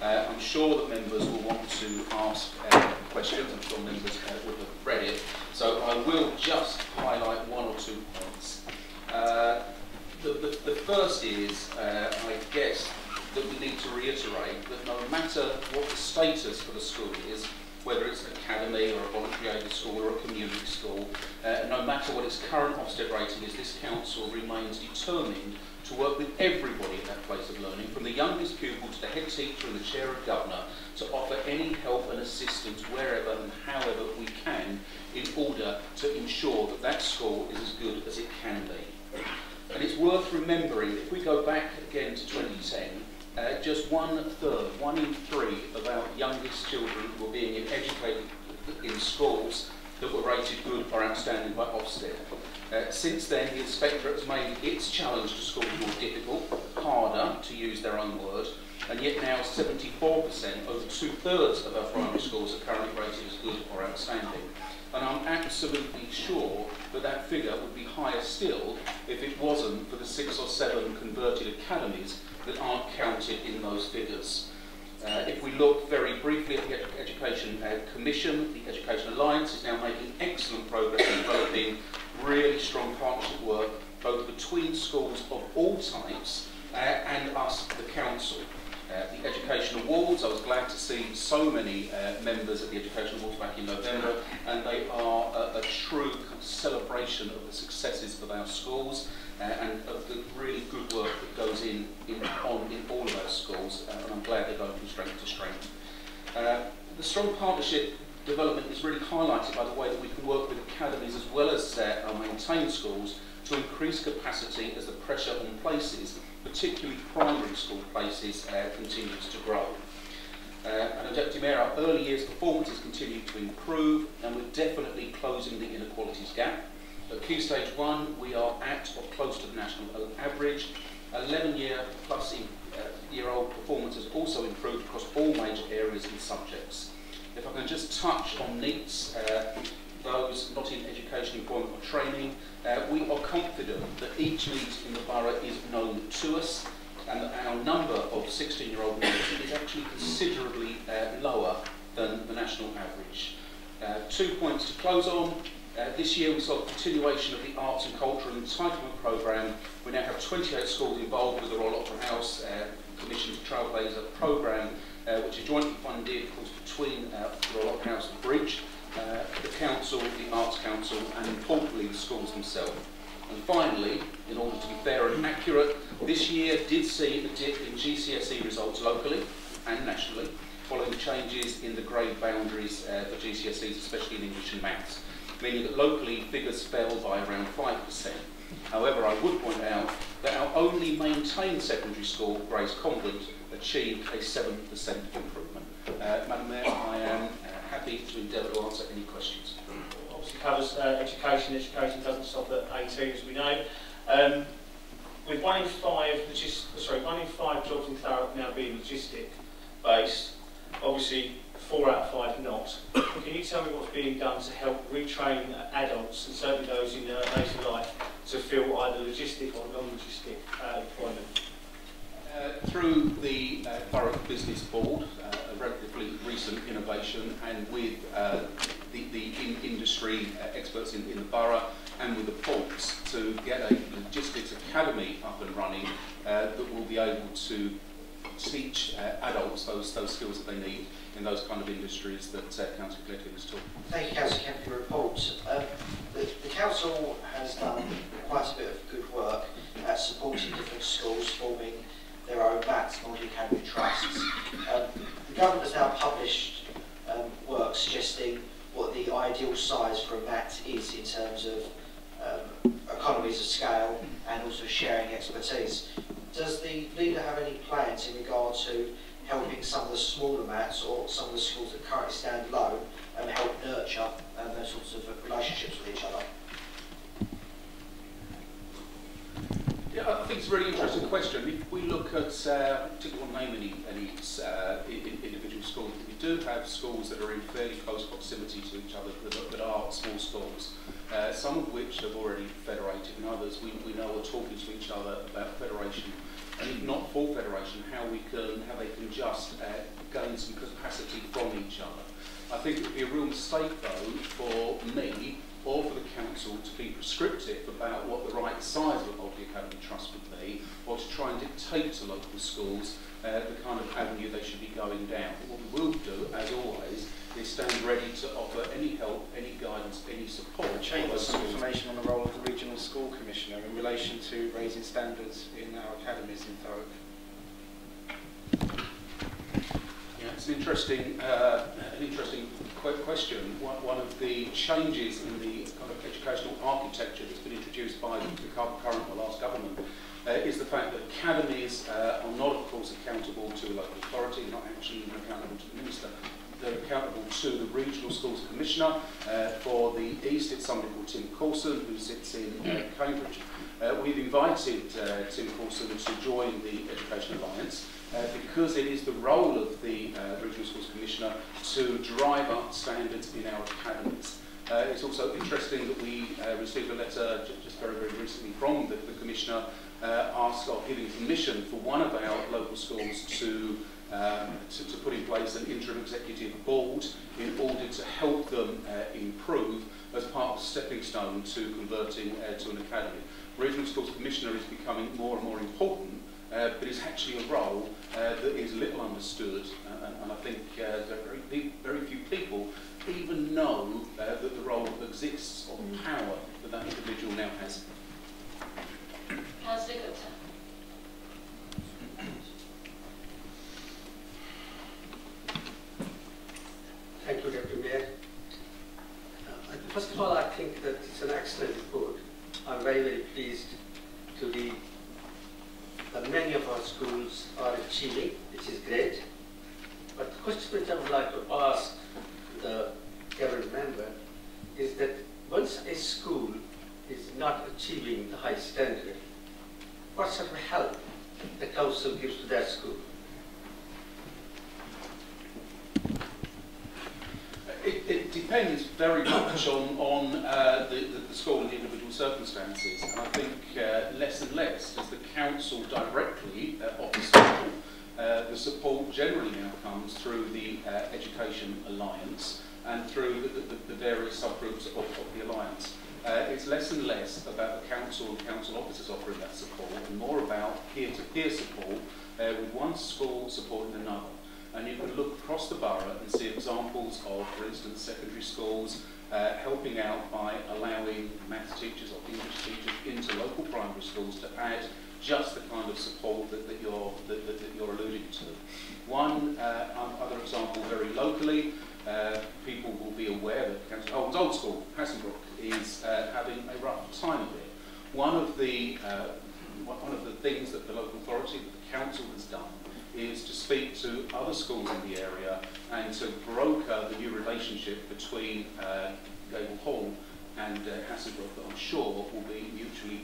I'm sure that members will want to ask questions. I'm sure members would have read it. So I will just highlight one or two points. The first is, I guess, that we need to reiterate that no matter what the status for the school is, whether it's an academy or a voluntary aided school or a community school, no matter what its current Ofsted rating is, this council remains determined to work with everybody at that place of learning, from the youngest pupil to the head teacher and the chair of governor, to offer any help and assistance wherever and however we can in order to ensure that that school is as good as it can be. And it's worth remembering, if we go back again to 2010, just 1/3, 1 in 3 of our youngest children were being educated in schools that were rated good or outstanding by Ofsted. Since then, the Inspectorate has made its challenge to schools more difficult, harder, to use their own word, and yet now 74%, over 2/3 of our primary schools are currently rated as good or outstanding. And I'm absolutely sure that that figure would be higher still if it wasn't for the 6 or 7 converted academies that aren't counted in those figures. If we look very briefly at the Education Commission, the Education Alliance is now making excellent progress in developing really strong partnership work both between schools of all types and us, the council. The Education Awards, I was glad to see so many members at the Education Awards back in November, and they are a true kind of celebration of the successes of our schools and of the really good work that goes in all of our schools, and I'm glad they're going from strength to strength. The strong partnership development is really highlighted by the way that we can work with academies as well as our maintained schools to increase capacity as the pressure on places, particularly primary school places, continues to grow. And Deputy Mayor, our early years performances continue to improve, and we're definitely closing the inequalities gap. At Key Stage 1, we are at or close to the national average. 11-year-plus-year-old performances also improved across all major areas and subjects. If I can just touch on NEETs, those not in education, employment or training, we are confident that each NEET in the borough is known to us, and that our number of 16-year-old NEETs is actually considerably lower than the national average. 2 points to close on. This year we saw the continuation of the Arts and Cultural Entitlement Programme. We now have 28 schools involved with the Royal Opera House commissioned Trailblazer programme, which is jointly funded, of course, between the Royal Opera House and Bridge, the Council, the Arts Council, and importantly the schools themselves. And finally, in order to be fair and accurate, this year did see a dip in GCSE results locally and nationally, following changes in the grade boundaries for GCSEs, especially in English and Maths, meaning that locally figures fell by around 5%. However, I would point out that our only maintained secondary school, Grace Convent, achieved a 7% improvement. Madam Mayor, I am happy to endeavour to answer any questions. Obviously covers education. Education doesn't stop at 18, as we know. With 1 in 5 jobs in Thurrock now being logistic based, obviously 4 out of 5 not. Can you tell me what's being done to help retrain adults, and certainly those in later life, to fill either logistic or non-logistic employment? Through the Thurrock Business Board, a relatively recent innovation, and with the industry experts in the borough and with the ports, to get a logistics academy up and running that will be able to teach adults those skills that they need in those kind of industries that Council Collective has taught. Thank you, Councillor Kemp, for your report. The Council has done quite a bit of good work at supporting different schools forming their own MATs, multi-academy trusts. The government has now published work suggesting what the ideal size for a MAT is in terms of economies of scale and also sharing expertise. Does the leader have any plans in regard to helping some of the smaller MATs or some of the schools that currently stand alone and help nurture those sorts of relationships with each other? Yeah, I think it's a really interesting question. If we look at, particularly won't name any individual schools, we do have schools that are in fairly close proximity to each other that are small schools, some of which have already federated, and others we know are talking to each other about federation. and if not full federation, how they can just gain some capacity from each other. I think it would be a real mistake, though, for me or for the council to be prescriptive about what the right size of a multi-academy trust would be, or to try and dictate to local schools the kind of avenue they should be going down. But what we will do, as always, is stand ready to offer any help, any guidance, any support. The Chamber some information on the role of the Regional School Commissioner in relation to raising standards in our academies in Thurrock. Yeah, it's an interesting question. One of the changes in the kind of educational architecture that's been introduced by the current or last government is the fact that academies are not, of course, accountable to a local authority, not actually even accountable to the minister. They're accountable to the Regional Schools Commissioner. For the East, it's somebody called Tim Coulson, who sits in Cambridge. We've invited Tim Coulson to join the Education Alliance because it is the role of the Regional Schools Commissioner to drive up standards in our academies. It's also interesting that we received a letter just very, very recently from the Commissioner giving permission for one of our local schools to put in place an interim executive board in order to help them improve as part of a stepping stone to converting to an academy. Regional Schools Commissioner is becoming more and more important, but it's actually a role that is little understood, and I think very few people even know that the role exists or the power that that individual now has. Councillor Gupta. Thank you, Deputy Mayor. First of all, I think that it's an excellent report. I'm very, very pleased to be that many of our schools are achieving, which is great. But the question which I would like to ask the government member is that once a school is not achieving the high standard, what sort of help the council gives to that school? It depends very much on the school and the individual circumstances, and I think less and less as the council directly offers support. The support generally now comes through the Education Alliance and through the various subgroups of the Alliance. It's less and less about the council and council officers offering that support, and more about peer-to-peer support with one school supporting another. And you can look across the borough and see examples of, for instance, secondary schools helping out by allowing maths teachers or English teachers into local primary schools to add just the kind of support that you're alluding to. One other example, very locally, people will be aware that Councillor Holden's old school, Hassenbrook, is having a rough time of it. One of the things that the local authority, that the council has done, is to speak to other schools in the area and to broker the new relationship between Gable Hall and Hasselbrook that I'm sure will be mutually